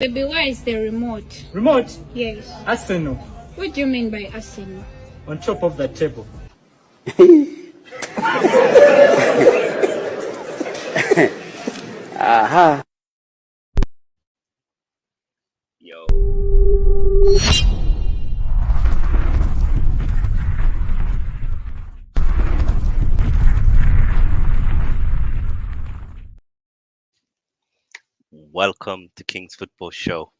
Baby, where is the remote? Remote? Yes. Arsenal. What do you mean by Arsenal? On top of the table. Aha. Yo. Welcome to King's Football Show.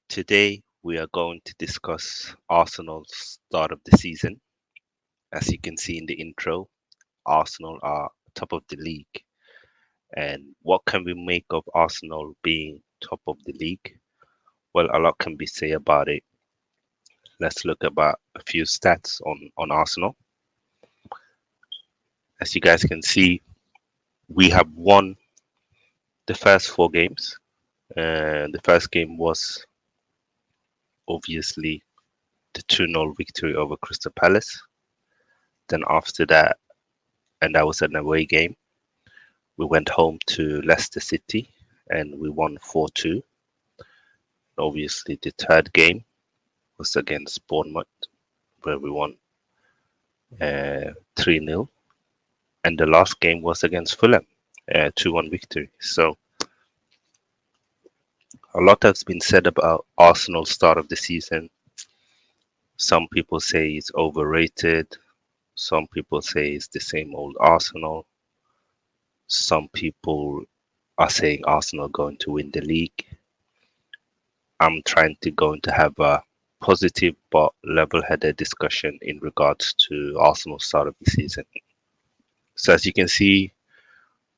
Today we are going to discuss Arsenal's start of the season. As you can see in the intro, Arsenal are top of the league. And what can we make of Arsenal being top of the league? Well, a lot can be said about it. Let's look about a few stats on Arsenal. As you guys can see, we have won the first 4 games. The first game was obviously the 2-0 victory over Crystal Palace. Then after that, and that was an away game, we went home to Leicester City and we won 4-2. Obviously, the third game was against Bournemouth, where we won 3-0. And the last game was against Fulham, 2-1 victory. So a lot has been said about Arsenal's start of the season. Some people say it's overrated. Some people say it's the same old Arsenal. Some people are saying Arsenal going to win the league. I'm trying to have a positive but level-headed discussion in regards to Arsenal's start of the season. So as you can see,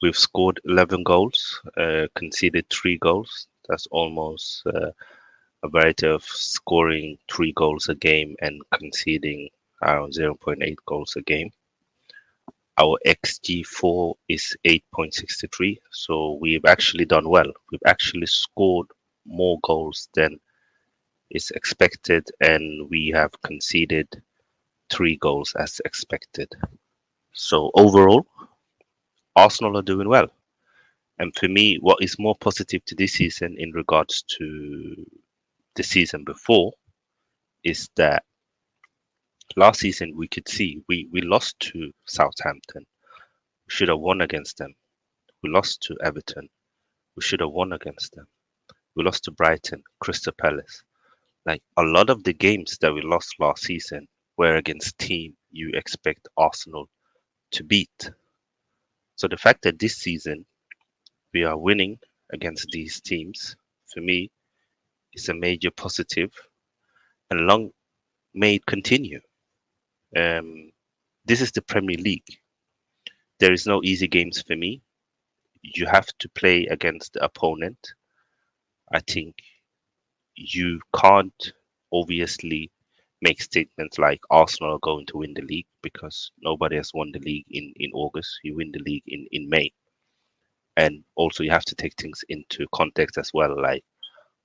we've scored 11 goals, conceded 3 goals. That's almost a variety of scoring 3 goals a game and conceding around 0.8 goals a game. Our XG4 is 8.63, so we've actually done well. We've actually scored more goals than is expected, and we have conceded 3 goals as expected. So overall, Arsenal are doing well. And for me, what is more positive to this season in regards to the season before is that last season we could see we lost to Southampton. We should have won against them. We lost to Everton. We should have won against them. We lost to Brighton, Crystal Palace. Like a lot of the games that we lost last season were against team you expect Arsenal to beat. So the fact that this season we are winning against these teams, for me, is a major positive, and long may it continue. This is the Premier League. There is no easy games for me. You have to play against the opponent. I think you can't obviously make statements like Arsenal are going to win the league because nobody has won the league in August. You win the league in May. And also you have to take things into context as well. Like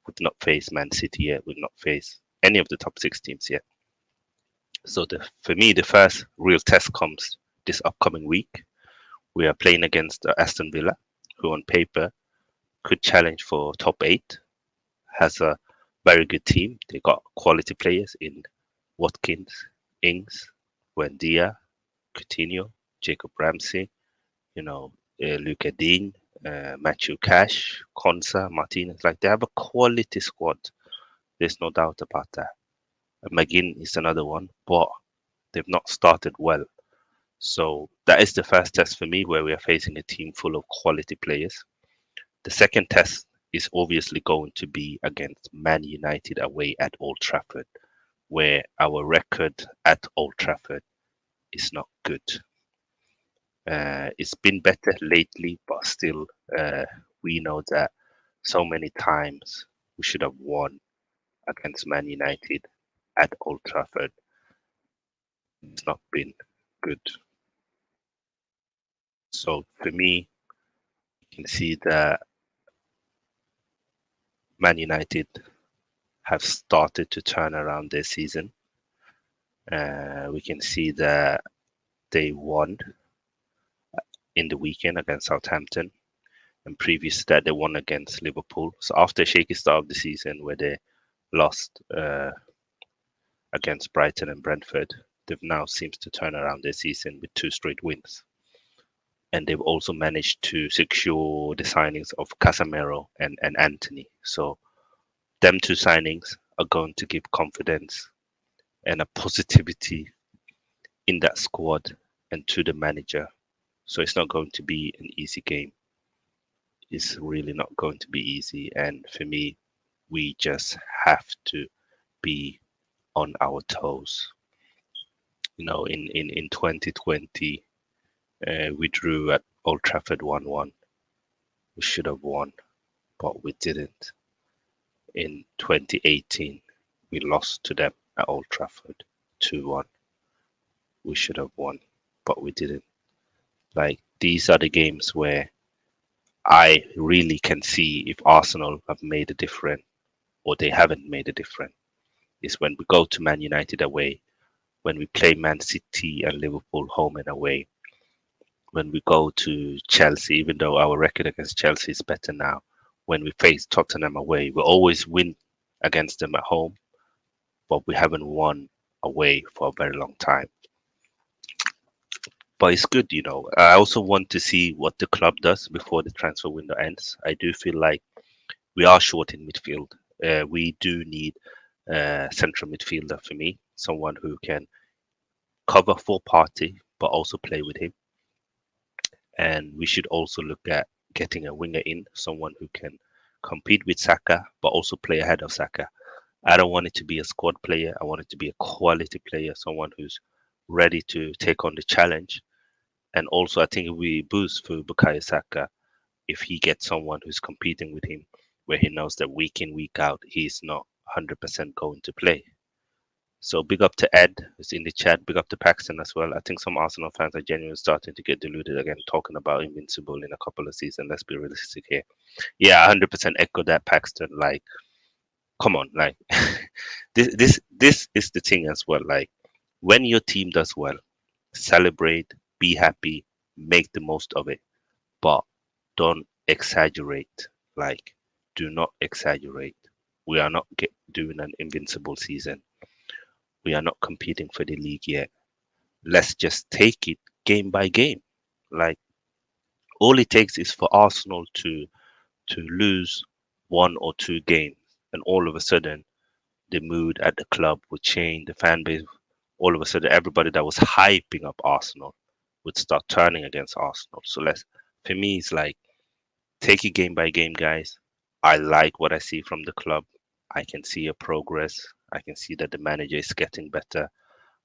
we've not faced Man City yet. We've not faced any of the top 6 teams yet. So for me, the first real test comes this upcoming week. We are playing against Aston Villa, who on paper could challenge for top 8, has a very good team. They got quality players in Watkins, Ings, Buendia, Coutinho, Jacob Ramsey, Luca Dean, Matthew Cash, Konsa, Martinez. Like they have a quality squad. There's no doubt about that. McGinn is another one, but they've not started well. So that is the first test for me, where we are facing a team full of quality players. The second test is obviously going to be against Man United away at Old Trafford, where our record at Old Trafford is not good. It's been better lately, but still, we know that so many times we should have won against Man United at Old Trafford. It's not been good. So for me, you can see that Man United have started to turn around their season. We can see that they won in the weekend against Southampton. and previous to that they won against Liverpool. So after a shaky start of the season where they lost against Brighton and Brentford, they've now seems to turn around their season with two straight wins. And they've also managed to secure the signings of Casemiro and Anthony. So them two signings are going to give confidence and a positivity in that squad and to the manager. So it's not going to be an easy game. It's really not going to be easy. And for me, we just have to be on our toes. In 2020, we drew at Old Trafford 1-1. We should have won, but we didn't. In 2018, we lost to them at Old Trafford 2-1. We should have won, but we didn't. Like, these are the games where I really can see if Arsenal have made a difference or they haven't made a difference. Is when we go to Man United away, when we play Man City and Liverpool home and away, when we go to Chelsea, even though our record against Chelsea is better now, when we face Tottenham away, we always win against them at home, but we haven't won away for a very long time. But it's good. I also want to see what the club does before the transfer window ends. I do feel like we are short in midfield. We do need a central midfielder for me, someone who can cover for Party but also play with him. And we should also look at getting a winger in, someone who can compete with Saka but also play ahead of Saka. I don't want it to be a squad player. I want it to be a quality player, someone who's ready to take on the challenge. And also, I think it will be a boost for Bukayo Saka if he gets someone who's competing with him, where he knows that week in, week out, he's not 100% going to play. So big up to Ed, who's in the chat. Big up to Paxton as well. I think some Arsenal fans are genuinely starting to get deluded again, talking about Invincible in a couple of seasons. Let's be realistic here. Yeah, 100% echo that, Paxton. Like, come on, like this is the thing as well. Like, when your team does well, celebrate, be happy, make the most of it, but don't exaggerate. Like, do not exaggerate. We are not doing an invincible season. We are not competing for the league yet. Let's just take it game by game. Like, all it takes is for Arsenal to lose one or two games, and all of a sudden the mood at the club would change. The fan base, all of a sudden, everybody that was hyping up Arsenal would start turning against Arsenal. So for me, it's like, take it game by game, guys. I like what I see from the club. I can see a progress. I can see that the manager is getting better.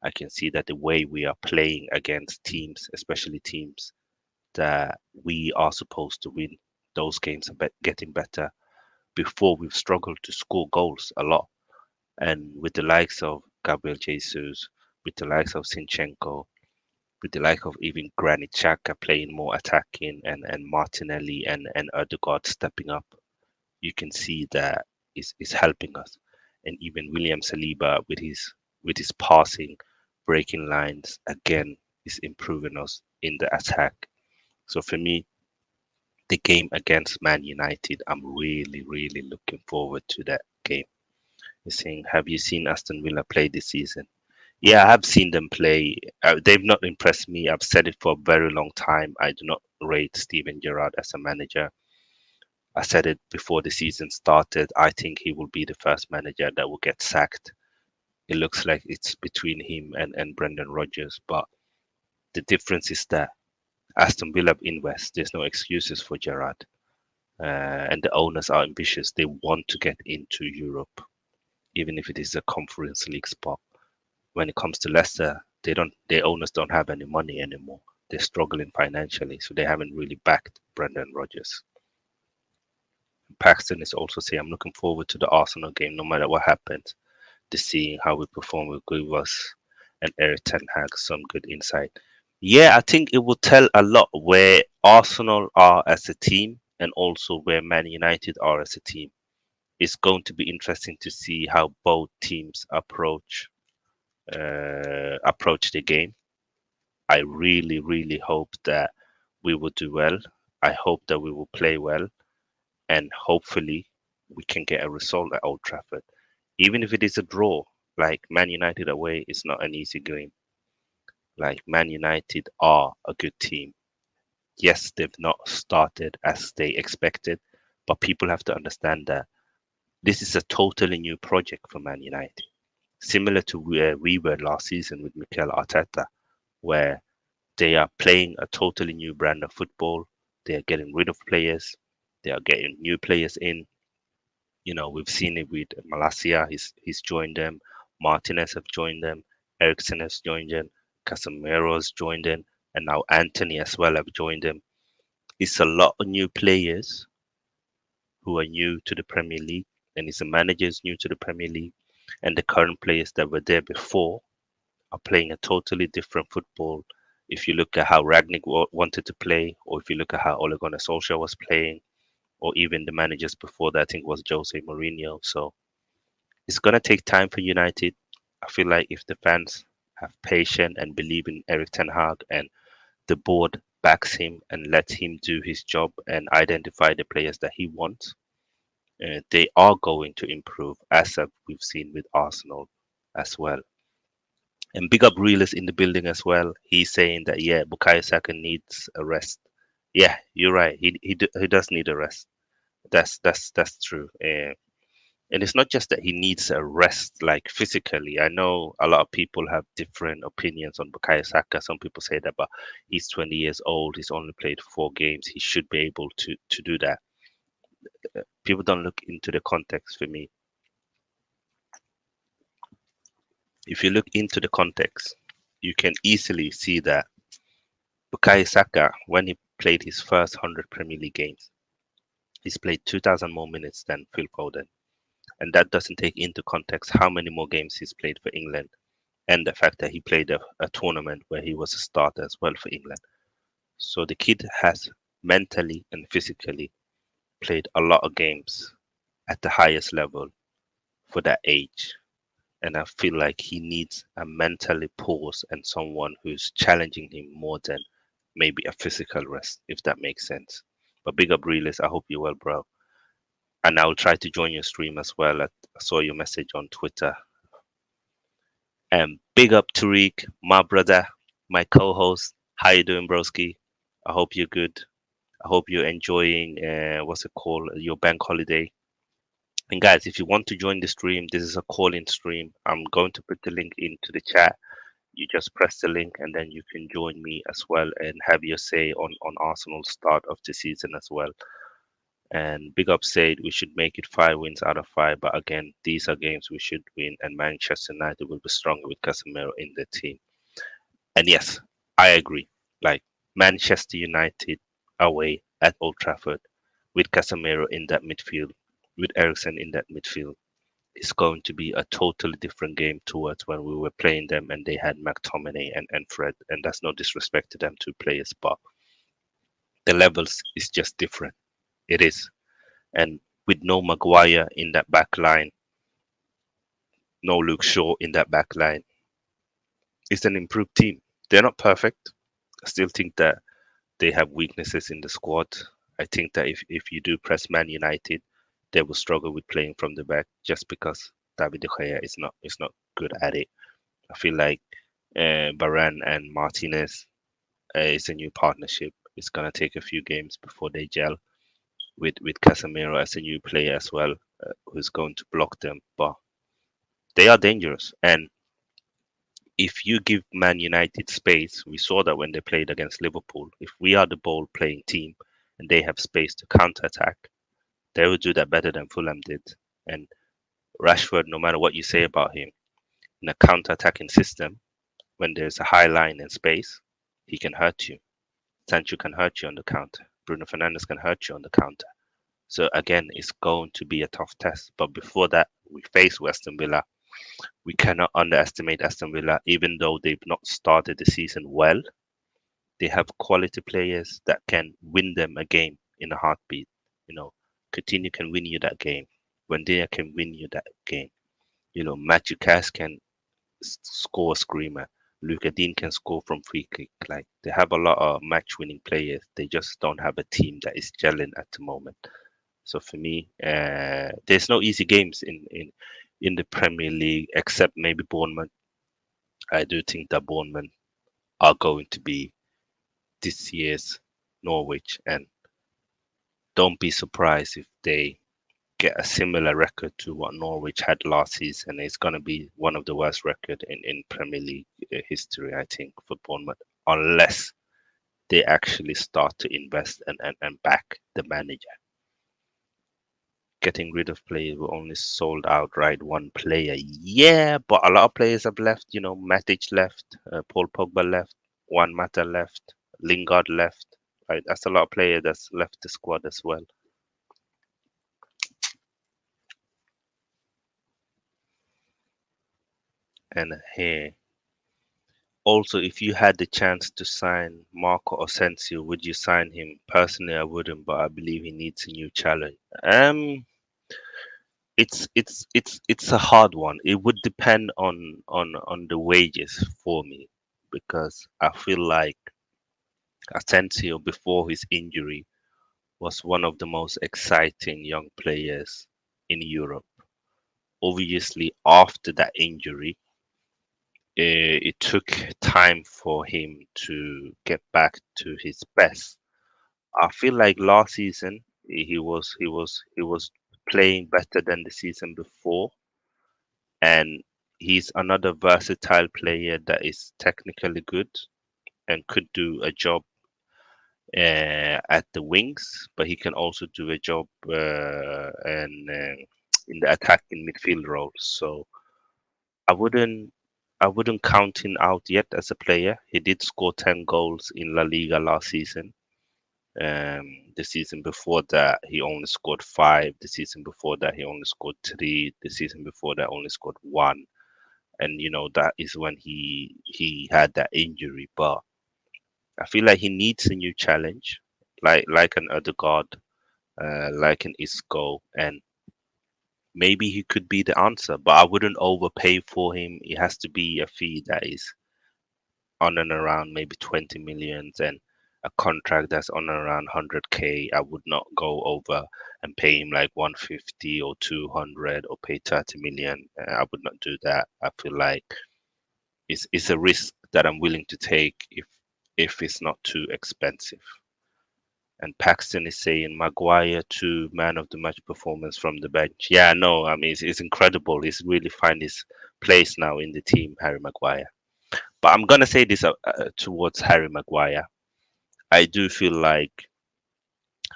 I can see that the way we are playing against teams, especially teams that we are supposed to win, those games are getting better. Before, we've struggled to score goals a lot. And with the likes of Gabriel Jesus, with the likes of Sinchenko, with the like of even Granit Xhaka playing more attacking, and Martinelli and Odegaard stepping up, you can see that is helping us. And even William Saliba with his passing, breaking lines again is improving us in the attack. So for me, the game against Man United, I'm really, really looking forward to that game. You're saying, have you seen Aston Villa play this season? Yeah, I have seen them play. They've not impressed me. I've said it for a very long time. I do not rate Steven Gerrard as a manager. I said it before the season started. I think he will be the first manager that will get sacked. It looks like it's between him and Brendan Rodgers. But the difference is that Aston Villa invest. There's no excuses for Gerrard. And the owners are ambitious. They want to get into Europe, even if it is a Conference League spot. When it comes to Leicester, their owners don't have any money anymore. They're struggling financially, so they haven't really backed Brendan Rodgers. Paxton is also saying, I'm looking forward to the Arsenal game, no matter what happens. To seeing how we perform will give us and Eric Ten Hag some good insight. Yeah, I think it will tell a lot where Arsenal are as a team and also where Man United are as a team. It's going to be interesting to see how both teams approach the game. I really, really hope that we will do well. I hope that we will play well, and hopefully we can get a result at Old Trafford. Even if it is a draw, like Man United away is not an easy game. Like Man United are a good team. Yes, they've not started as they expected, but people have to understand that this is a totally new project for Man United, similar to where we were last season with Mikel Arteta, where they are playing a totally new brand of football. They are getting rid of players. They are getting new players in. We've seen it with Malacia. He's joined them. Martinez have joined them. Ericsson has joined them. Casemiro has joined them, and now Anthony as well have joined them. It's a lot of new players who are new to the Premier League, and it's the managers new to the Premier League, and the current players that were there before are playing a totally different football. If you look at how Ragnick wanted to play, or if you look at how Ole Gunnar Solskjaer was playing, or even the managers before that, I think was Jose Mourinho. So it's gonna take time for United. I feel like if the fans have patience and believe in Eric Ten Hag and the board backs him and lets him do his job and identify the players that he wants, they are going to improve, as we've seen with Arsenal as well. And big up Reelers in the building as well. He's saying that yeah, Bukayo Saka needs a rest. Yeah, you're right. He does need a rest. That's true. And it's not just that he needs a rest, like physically. I know a lot of people have different opinions on Bukayo Saka. Some people say that, but he's 20 years old. He's only played 4 games. He should be able to do that. People don't look into the context for me. If you look into the context, you can easily see that Bukayo Saka, when he played his first 100 Premier League games, he's played 2,000 more minutes than Phil Foden. And that doesn't take into context how many more games he's played for England and the fact that he played a tournament where he was a starter as well for England. So the kid has mentally and physically played a lot of games at the highest level for that age. And I feel like he needs a mentally pause and someone who's challenging him more than maybe a physical rest, if that makes sense. But big up, Realist. I hope you're well, bro. And I'll try to join your stream as well. I saw your message on Twitter. And big up, Tariq, my brother, my co-host. How you doing, broski? I hope you're good. I hope you're enjoying what's it called, your bank holiday. And guys, if you want to join the stream, this is a call-in stream. I'm going to put the link into the chat. You just press the link and then you can join me as well and have your say on Arsenal's start of the season as well. And Big Up said we should make it 5 wins out of 5. But again, these are games we should win, and Manchester United will be stronger with Casemiro in the team. And yes, I agree. Like Manchester United away at Old Trafford with Casemiro in that midfield, with Ericsson in that midfield, is going to be a totally different game towards when we were playing them and they had McTominay and Fred. And that's no disrespect to them two players, but the levels is just different. It is. And with no Maguire in that back line, no Luke Shaw in that back line, it's an improved team. They're not perfect. I still think that they have weaknesses in the squad. I think that if you do press Man United, they will struggle with playing from the back just because David De Gea is not good at it. I feel like Varane and Martinez is a new partnership. It's gonna take a few games before they gel with Casemiro as a new player as well, who's going to block them. But they are dangerous, and if you give Man United space, we saw that when they played against Liverpool. If we are the ball playing team and they have space to counter attack, they will do that better than Fulham did. And Rashford, no matter what you say about him, in a counter attacking system, when there's a high line and space, he can hurt you. Sancho can hurt you on the counter. Bruno Fernandes can hurt you on the counter. So again, it's going to be a tough test. But before that, we face Western Villa. We cannot underestimate Aston Villa, even though they've not started the season well. They have quality players that can win them a game in a heartbeat. Coutinho can win you that game. Wendia can win you that game. Matthew Cash can score a screamer. Luka Dean can score from free kick. Like they have a lot of match-winning players. They just don't have a team that is gelling at the moment. So for me, there's no easy games in the Premier League except maybe Bournemouth. I do think that Bournemouth are going to be this year's Norwich, and don't be surprised if they get a similar record to what Norwich had last season. It's going to be one of the worst record in Premier League history, I think, for Bournemouth, unless they actually start to invest and back the manager. Getting rid of players who only sold outright one player. Yeah, but a lot of players have left. You know, Matic left, Paul Pogba left, Juan Mata left, Lingard left. Right, that's a lot of players that's left the squad as well. And here, also, if you had the chance to sign Marco Asensio, would you sign him? Personally, I wouldn't, but I believe he needs a new challenge. It's a hard one. It would depend on the wages for me because I feel like Asensio before his injury was one of the most exciting young players in Europe. Obviously, after that injury, it took time for him to get back to his best. I feel like last season he was playing better than the season before, and he's another versatile player that is technically good and could do a job at the wings, but he can also do a job and in the attacking midfield role. So I wouldn't I wouldn't count him out yet as a player. He did score 10 goals in La Liga last season. The season before that, he only scored five. The season before that, he only scored three. The season before that, only scored one. And that is when he had that injury. But I feel like he needs a new challenge, like an Odegaard, like an Isco, and maybe he could be the answer. But I wouldn't overpay for him. It has to be a fee that is on and around maybe 20 millions and a contract that's on and around 100K. I would not go over and pay him like 150 or 200 or pay 30 million. I would not do that. I feel like it's a risk that I'm willing to take if it's not too expensive. And Paxton is saying Maguire to man of the match performance from the bench. Yeah, no, I mean it's incredible. He's really find his place now in the team, Harry Maguire. But I'm gonna say this towards Harry Maguire. I do feel like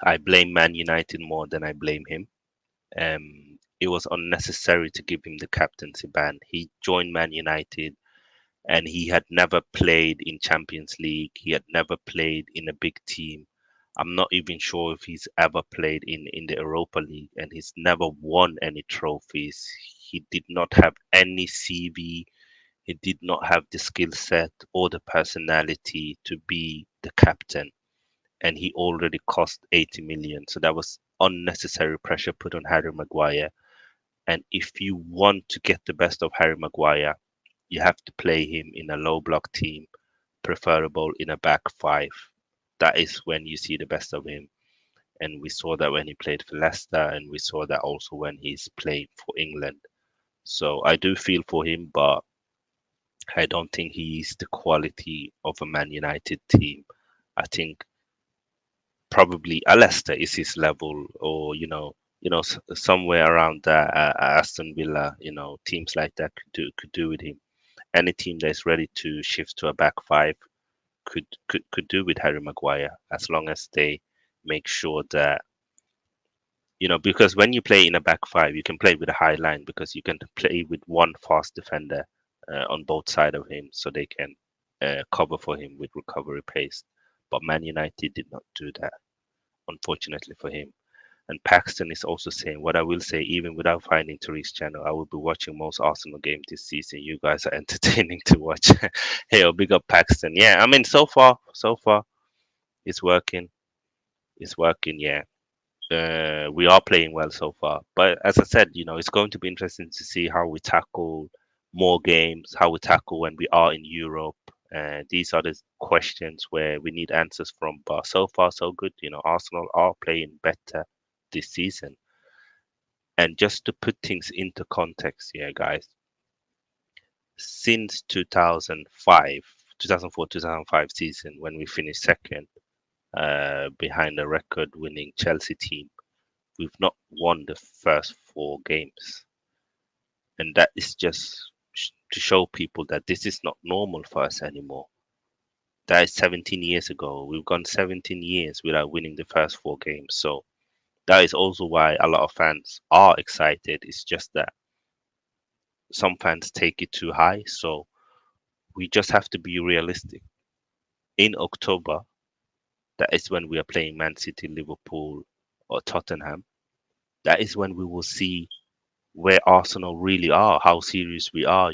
I blame Man United more than I blame him. It was unnecessary to give him the captaincy ban. He joined Man United and he had never played in Champions League. He had never played in a big team. I'm not even sure if he's ever played in the Europa League, and he's never won any trophies. He did not have any CV. He did not have the skill set or the personality to be the captain, and he already cost 80 million. So that was unnecessary pressure put on Harry Maguire. And if you want to get the best of Harry Maguire, you have to play him in a low block team, preferable in a back five. That is when you see the best of him. And we saw that when he played for Leicester, and we saw that also when he's playing for England. So I do feel for him, but I don't think he's the quality of a Man United team. I think probably a Leicester is his level, or somewhere around that. Aston Villa, teams like that could do with him. Any team that is ready to shift to a back five could do with Harry Maguire as long as they make sure that because when you play in a back five, you can play with a high line because you can play with one fast defender on both sides of him, so they can cover for him with recovery pace. But Man United did not do that, unfortunately for him. And Paxton is also saying, what I will say, even without finding Tariq's channel, I will be watching most Arsenal games this season. You guys are entertaining to watch. Hey, big up Paxton. Yeah, I mean, so far, it's working. It's working. Yeah, we are playing well so far. But as I said, it's going to be interesting to see how we tackle more games, how we tackle when we are in Europe. These are the questions where we need answers from. But so far, so good. Arsenal are playing better this season. And just to put things into context here, guys, since 2005, 2004, 2005 season, when we finished second behind a record winning Chelsea team, we've not won the first four games. And that is just to show people that this is not normal for us anymore. That is 17 years ago. We've gone 17 years without winning the first four games. So that is also why a lot of fans are excited. It's just that some fans take it too high. So we just have to be realistic. In October, that is when we are playing Man City, Liverpool, or Tottenham. That is when we will see where Arsenal really are, how serious we are,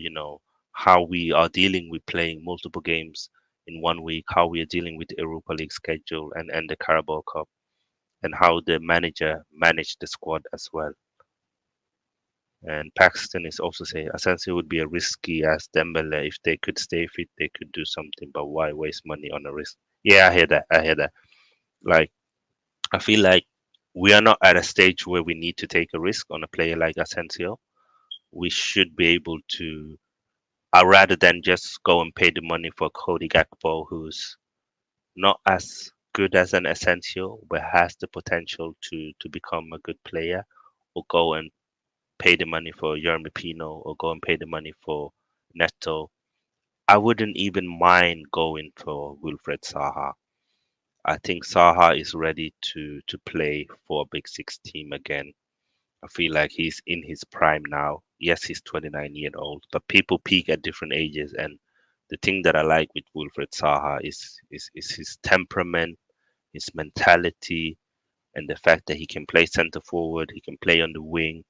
how we are dealing with playing multiple games in one week, how we are dealing with the Europa League schedule and the Carabao Cup, and how the manager managed the squad as well. And Paxton is also saying Asensio would be a risky as Dembele. If they could stay fit, they could do something, but why waste money on a risk? Yeah, I hear that. I hear that. Like, I feel like we are not at a stage where we need to take a risk on a player like Asensio. We should be able to, rather than just go and pay the money for Cody Gakpo, who's not as good as an Asensio, but has the potential to become a good player, or go and pay the money for Jeremy Pino, or go and pay the money for Neto. I wouldn't even mind going for Wilfred Saha. I think Saha is ready to play for a Big Six team again. I feel like he's in his prime now. Yes, he's 29 years old, but people peak at different ages. And the thing that I like with Wilfred Saha is his temperament, his mentality, and the fact that he can play center forward, he can play on the wing.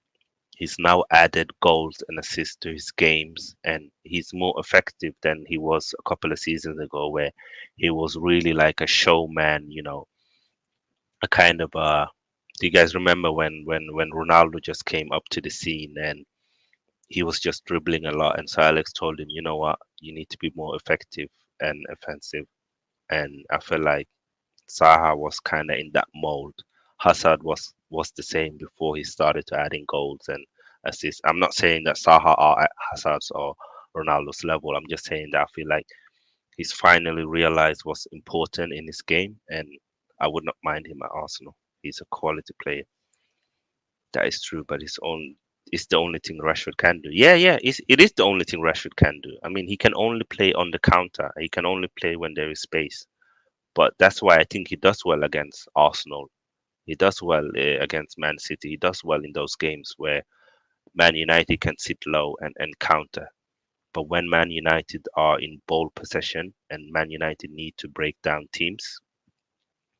He's now added goals and assists to his games, and he's more effective than he was a couple of seasons ago, where he was really like a showman, a kind of do you guys remember when Ronaldo just came up to the scene and he was just dribbling a lot, and Sir Alex told him, you know what, you need to be more effective and offensive. And I feel like Saha was kind of in that mold. Hazard was the same before he started to adding goals and assists. I'm not saying that Saha are at Hazard's or Ronaldo's level. I'm just saying that I feel like he's finally realized what's important in his game, and I would not mind him at Arsenal. He's a quality player. That is true, but it's the only thing Rashford can do. Yeah, yeah, it is the only thing Rashford can do. I mean, he can only play on the counter. He can only play when there is space. But that's why I think he does well against Arsenal. He does well against Man City. He does well in those games where Man United can sit low and counter. But when Man United are in ball possession and Man United need to break down teams,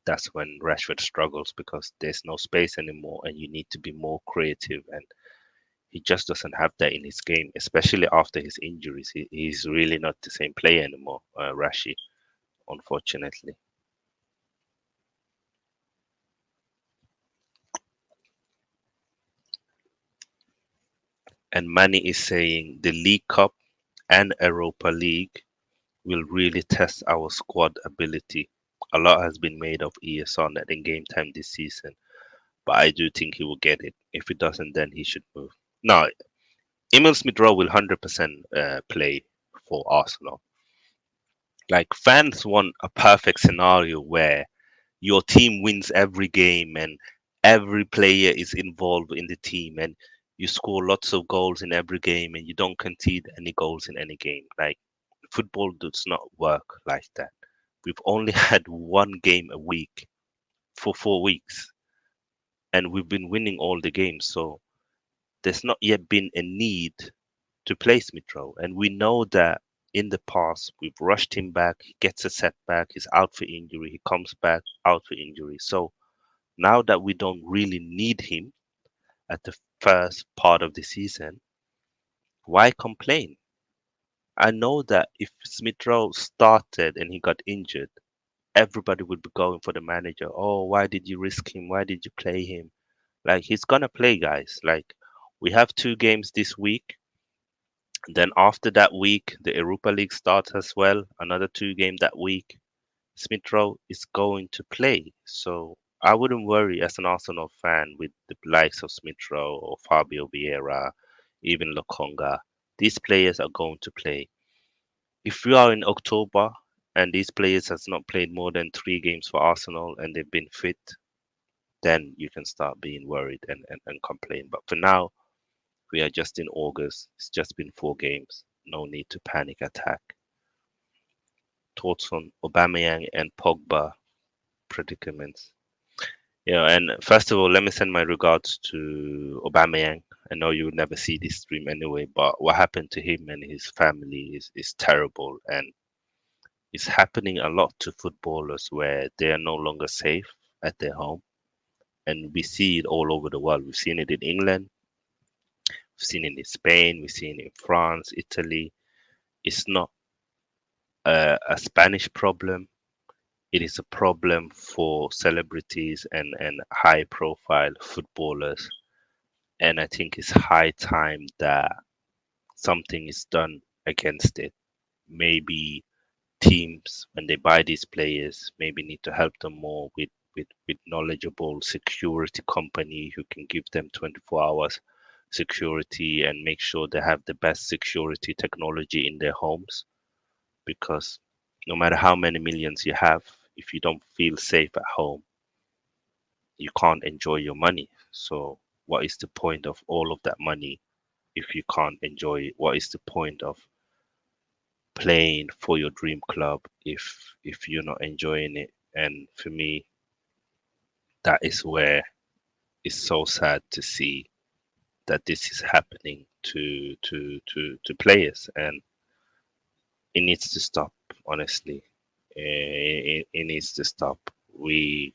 that's when Rashford struggles because there's no space anymore and you need to be more creative. And he just doesn't have that in his game, especially after his injuries. He's really not the same player anymore, Rashi, unfortunately. And Manny is saying the League Cup and Europa League will really test our squad ability. A lot has been made of ESN at in game time this season, but I do think he will get it. If he doesn't, then he should move. No, Emil Smith Rowe will 100% play for Arsenal. Like, fans want a perfect scenario where your team wins every game and every player is involved in the team and you score lots of goals in every game and you don't concede any goals in any game. Like, football does not work like that. We've only had one game a week for 4 weeks and we've been winning all the games. So there's not yet been a need to play Smith Rowe. And we know that in the past we've rushed him back, he gets a setback, he's out for injury, he comes back out for injury. So now that we don't really need him at the first part of the season, why complain? I know that if Smith Rowe started and he got injured, everybody would be going for the manager. Oh, why did you risk him? Why did you play him? Like, he's gonna play, guys. Like, we have two games this week. Then after that week, the Europa League starts as well. Another two game that week. Smith Rowe is going to play. So I wouldn't worry as an Arsenal fan with the likes of Smith Rowe or Fabio Vieira, even Lokonga. These players are going to play. If we are in October and these players has not played more than 3 games for Arsenal and they've been fit, then you can start being worried and complain. But for now, we are just in August. It's just been 4 games. No need to panic attack. Thoughts on Aubameyang and Pogba predicaments? Yeah, and first of all, let me send my regards to Aubameyang. I know you would never see this stream anyway, but what happened to him and his family is terrible, and it's happening a lot to footballers where they are no longer safe at their home, and we see it all over the world. We've seen it in England, we've seen it in Spain, we've seen it in France, Italy. It's not a Spanish problem. It is a problem for celebrities and high profile footballers. And I think it's high time that something is done against it. Maybe teams, when they buy these players, maybe need to help them more with knowledgeable security company who can give them 24 hours security and make sure they have the best security technology in their homes. Because no matter how many millions you have, if you don't feel safe at home, you can't enjoy your money. So what is the point of all of that money if you can't enjoy it? What is the point of playing for your dream club if you're not enjoying it? And for me, that is where it's so sad to see that this is happening to players, and it needs to stop. Honestly, it needs to stop. We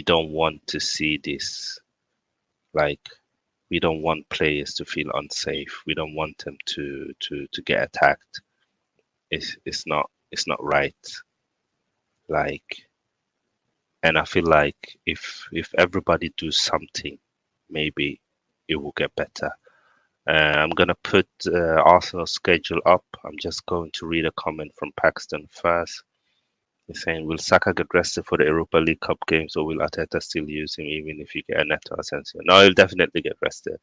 don't want to see this. Like, we don't want players to feel unsafe. We don't want them to get attacked. It's not right. Like, and I feel like if everybody do something, maybe it will get better. I'm gonna put Arsenal's schedule up. I'm just going to read a comment from Paxton first. He's saying, "Will Saka get rested for the Europa League Cup games, or will Arteta still use him even if you get a Neto Asensio?" No, he'll definitely get rested.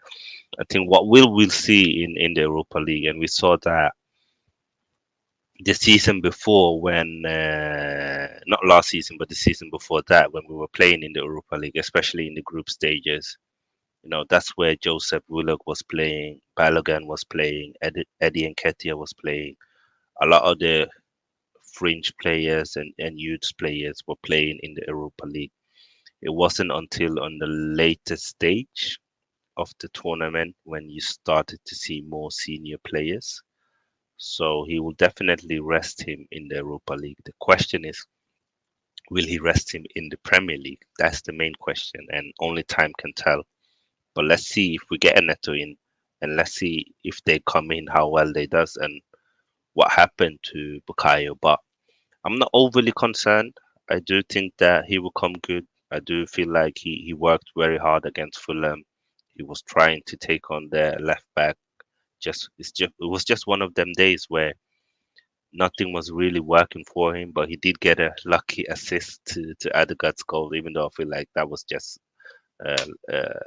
I think what we'll see in the Europa League, and we saw that the season before when not last season but the season before that when we were playing in the Europa League, especially in the group stages. That's where Joseph Willock was playing, Balogun was playing, Eddie Nketiah was playing. A lot of the fringe players and youth players were playing in the Europa League. It wasn't until on the later stage of the tournament when you started to see more senior players. So he will definitely rest him in the Europa League. The question is, will he rest him in the Premier League? That's the main question, and only time can tell. But let's see if we get a Neto in, and let's see if they come in, how well they does, and what happened to Bukayo. But I'm not overly concerned. I do think that he will come good. I do feel like he worked very hard against Fulham. He was trying to take on their left back. It was just one of them days where nothing was really working for him, but he did get a lucky assist to Adegaard's goal, even though I feel like that was just uh, uh,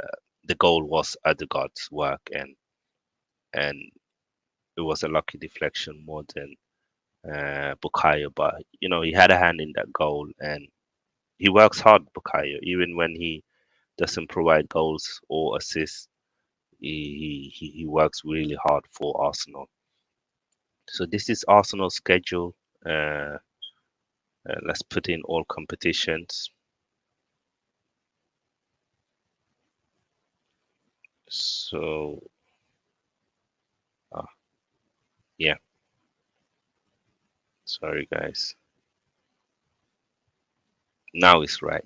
the goal was Adegaard's work, and it was a lucky deflection more than Bukayo. But he had a hand in that goal, and he works hard, Bukayo, even when he doesn't provide goals or assists. He works really hard for Arsenal. So this is Arsenal's schedule. Uh, let's put in all competitions. So, uh, yeah, sorry guys. Now it's right.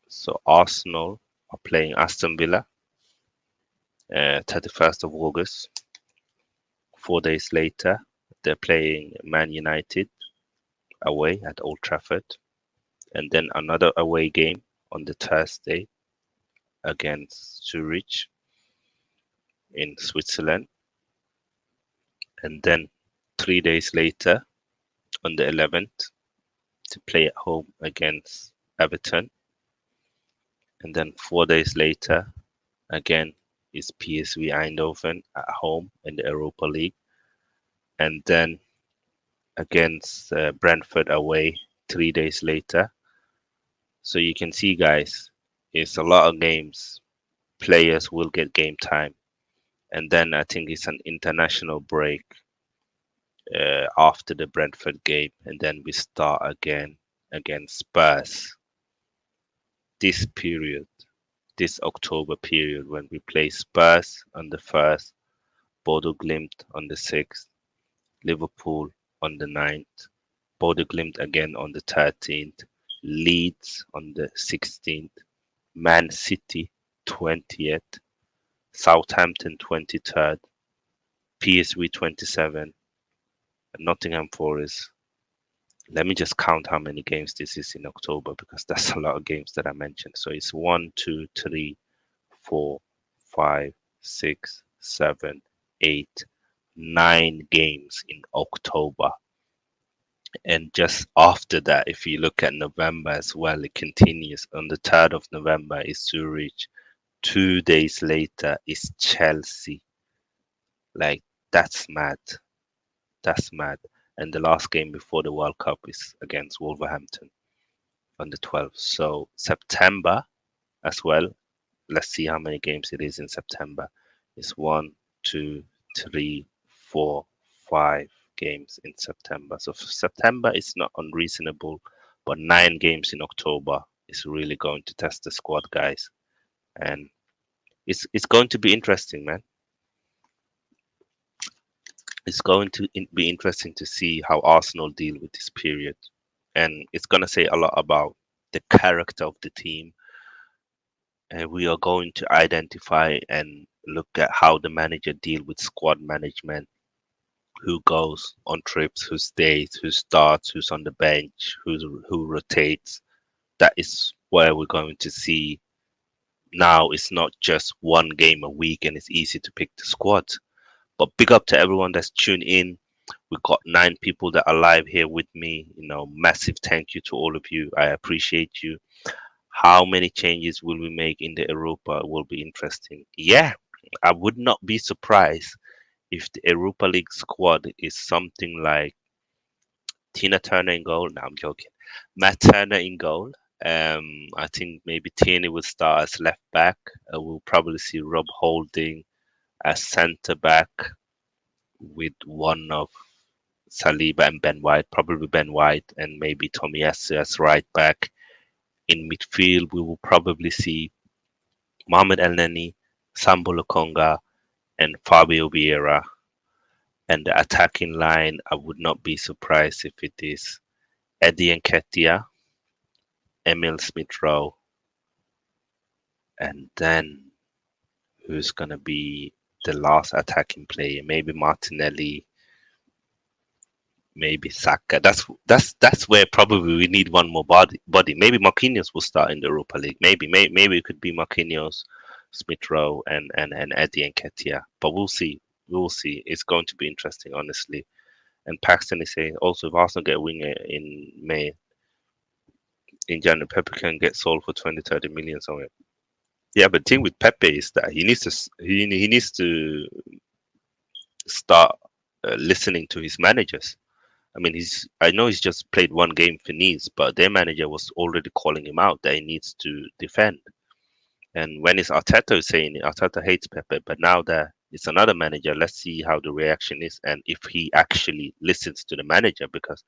So Arsenal are playing Aston Villa, 31st of August. 4 days later, they're playing Man United away at Old Trafford, and then another away game on the Thursday against Zurich. in Switzerland, and then 3 days later on the 11th to play at home against Everton, and then 4 days later again is PSV Eindhoven at home in the Europa League, and then against Brentford away 3 days later. So you can see, guys, it's a lot of games. Players will get game time, and then I think it's an international break after the Brentford game, and then we start again against Spurs. This period, this October period, when we play Spurs on the 1st, Bodo Glimt on the 6th, Liverpool on the 9th, Bodo Glimt again on the 13th, Leeds on the 16th, Man City 20th, Southampton 23rd, PSV 27th, Nottingham Forest. Let me just count how many games this is in October because that's a lot of games that I mentioned. So it's 1, 2, 3, 4, 5, 6, 7, 8, 9 games in October. And just after that, if you look at November as well, it continues. On the 3rd of November is Zurich. 2 days later is Chelsea. Like, that's mad. That's mad. And the last game before the World Cup is against Wolverhampton on the 12th. So September as well. Let's see how many games it is in September. It's 1, 2, 3, 4, 5 games in September. So for September is not unreasonable, but 9 games in October is really going to test the squad, guys. And it's going to be interesting, man. It's going to be interesting to see how Arsenal deal with this period, and it's going to say a lot about the character of the team. And we are going to identify and look at how the manager deal with squad management, who goes on trips, who stays, who starts, who's on the bench, who rotates. That is where we're going to see. Now it's not just one game a week and it's easy to pick the squad. But big up to everyone that's tuned in. We've got 9 people that are live here with me. Massive thank you to all of you. I appreciate you. How many changes will we make in the Europa will be interesting. Yeah, I would not be surprised if the Europa League squad is something like Tina Turner in goal. No, I'm joking. Matt Turner in goal. I think maybe Tierney will start as left back. We'll probably see Rob Holding as centre back with one of Saliba and Ben White, probably Ben White and maybe Tomiyasu as right back. In midfield, we will probably see Mohamed Elneny, Sambo Lokonga, and Fabio Vieira. And the attacking line, I would not be surprised if it is Eddie Nketiah, Emil Smith Rowe, and then who's going to be the last attacking player? Maybe Martinelli, maybe Saka. That's where probably we need one more body. Maybe Marquinhos will start in the Europa League. Maybe it could be Marquinhos, Smith Rowe, and Eddie Nketiah. But we'll see. We will see. It's going to be interesting, honestly. And Paxton is saying also if Arsenal get a winger in May, in January, Pepe can get sold for 20, 30 million somewhere. Yeah, but the thing with Pepe is that he needs to start listening to his managers. I mean, I know he's just played one game for Nice, but their manager was already calling him out that he needs to defend. And when it's Arteta saying it, Arteta hates Pepe, but now that it's another manager, let's see how the reaction is and if he actually listens to the manager, because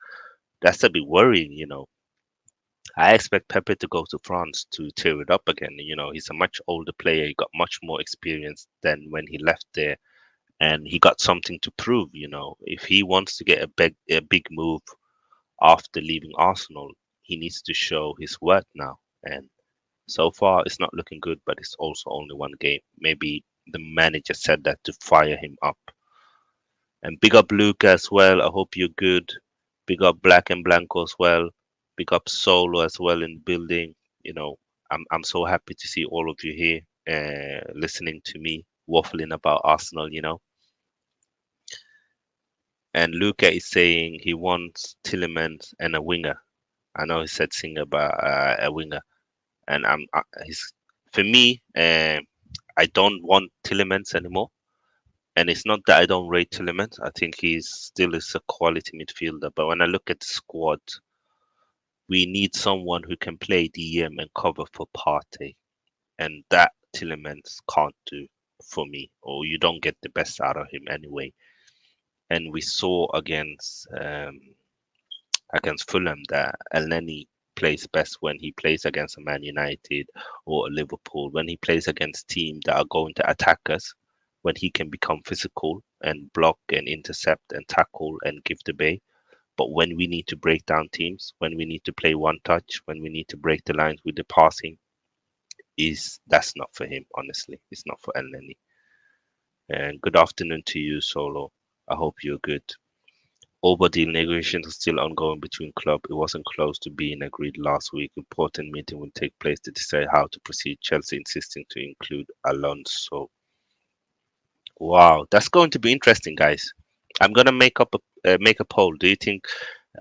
that's a bit worrying. I expect Pepe to go to France to tear it up again. He's a much older player. He got much more experience than when he left there, and he got something to prove. If he wants to get a big move after leaving Arsenal, he needs to show his worth now. And so far, it's not looking good, but it's also only one game. Maybe the manager said that to fire him up. And big up Luke as well. I hope you're good. Big up Black and Blanco as well. Big up Solo as well in the building. I'm so happy to see all of you here listening to me. waffling about Arsenal, And Luca is saying he wants Tillemans and a winger. I know he said Singer, but a winger. And he's for me. I don't want Tillemans anymore. And it's not that I don't rate Tillemans. I think he's still is a quality midfielder. But when I look at the squad, we need someone who can play DM and cover for Partey, and that Tillemans can't do for me, or you don't get the best out of him anyway. And we saw against Fulham that Elneny plays best when he plays against a Man United or a Liverpool, when he plays against teams that are going to attack us, when he can become physical and block and intercept and tackle and give the bay. But when we need to break down teams, when we need to play one touch, when we need to break the lines with the passing, that's not for him, honestly. It's not for Elneny. And good afternoon to you, Solo. I hope you're good. Over deal negotiations are still ongoing between club. It wasn't close to being agreed last week. Important meeting will take place to decide how to proceed. Chelsea insisting to include Alonso. Wow, that's going to be interesting, guys. I'm gonna make a poll. Do you think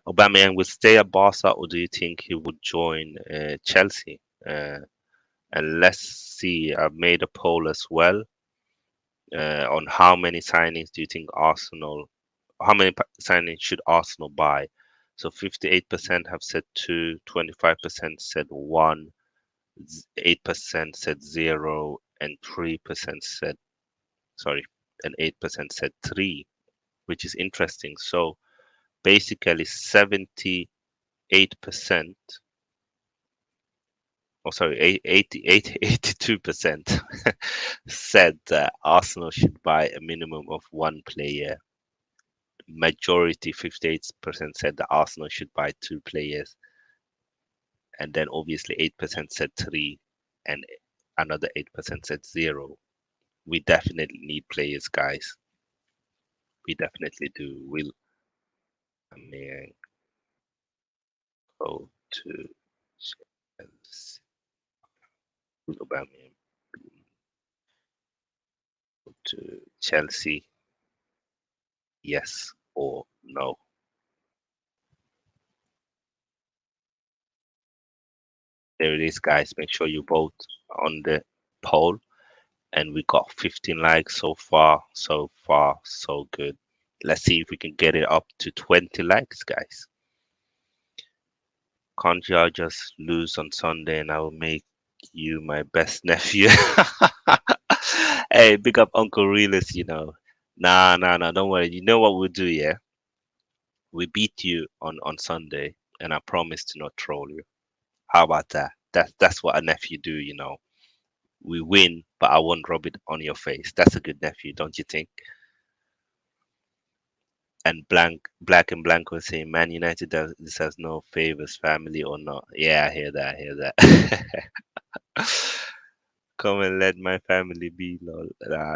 Aubameyang will stay at Barca, or do you think he would join Chelsea? And let's see. I've made a poll as well on how many signings do you think how many signings should Arsenal buy? So 58% have said two, 25% said one, 8% said zero, and 3% said, sorry, and 8% said three, which is interesting. So basically 78%, oh sorry, 82% said that Arsenal should buy a minimum of one player. Majority, 58% said that Arsenal should buy two players. And then obviously 8% said three, and another 8% said zero. We definitely need players, guys. We definitely do. We'll go to Chelsea. Aubameyang to Chelsea, yes or no? There it is, guys. Make sure you vote on the poll. And we got 15 likes so far. So far, so good. Let's see if we can get it up to 20 likes, guys. Can't y'all just lose on Sunday and I will make you my best nephew? Hey, big up Uncle Realist. Nah, don't worry. You know what we'll do, yeah? We beat you on Sunday, and I promise to not troll you. How about that? That's what a nephew do. We win, but I won't rub it on your face. That's a good nephew, don't you think? And Black and Blanco saying, Man United this has no favors, family or not. Yeah, I hear that. I hear that. Come and let my family be, lol.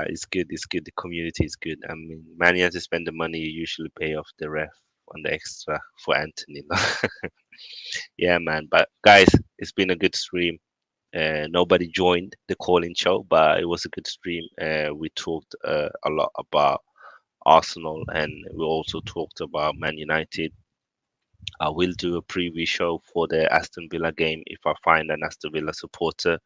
It's good. It's good. The community is good. I mean, Man United spend the money you usually pay off the ref on the extra for Anthony. Yeah, man. But guys, it's been a good stream. Nobody joined the call-in show, but it was a good stream. We talked a lot about Arsenal, and we also talked about Man United. I will do a preview show for the Aston Villa game if I find an Aston Villa supporter.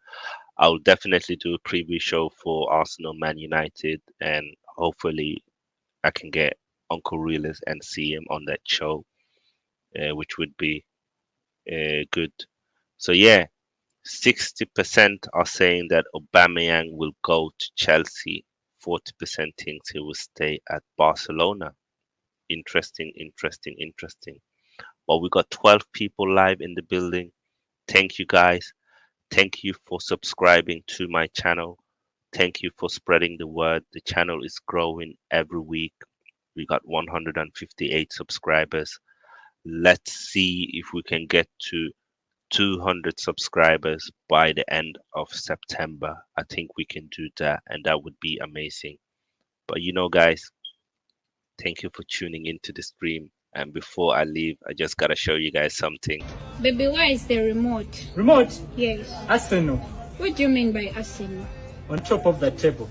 I'll definitely do a preview show for Arsenal Man United, and hopefully I can get Uncle Realist and see him on that show, which would be good. So yeah, 60% are saying that Aubameyang will go to Chelsea. 40% thinks he will stay at Barcelona. Interesting, interesting, interesting. Well, we got 12 people live in the building. Thank you, guys. Thank you for subscribing to my channel. Thank you for spreading the word. The channel is growing every week. We got 158 subscribers. Let's see if we can get to 200 subscribers by the end of September. I think we can do that, and that would be amazing. But guys, thank you for tuning into the stream. And before I leave, I just gotta show you guys something. Baby, where is the remote? Remote? Yes. Arsenal. What do you mean by Arsenal? On top of the table.